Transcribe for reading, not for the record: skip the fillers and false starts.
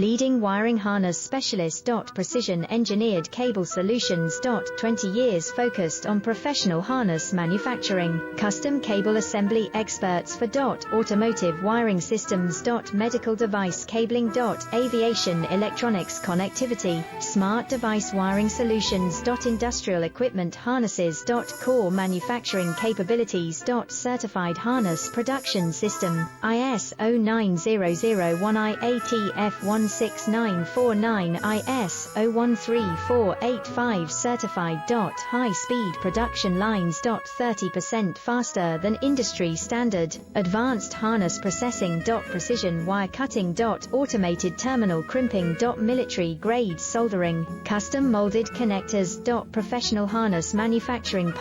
Leading wiring harness specialist. Precision engineered cable solutions. 20 years focused on professional harness manufacturing. Custom cable assembly experts for automotive wiring systems. Medical device cabling. Aviation electronics connectivity. Smart device wiring solutions. Industrial equipment harnesses. Core manufacturing capabilities. Certified harness production system. ISO 9001 IATF 16949 ISO 13485 certified. High-speed production lines. 30% faster than industry standard. Advanced harness processing. Precision wire cutting. Automated terminal crimping. Military grade soldering. Custom molded connectors. Professional harness manufacturing.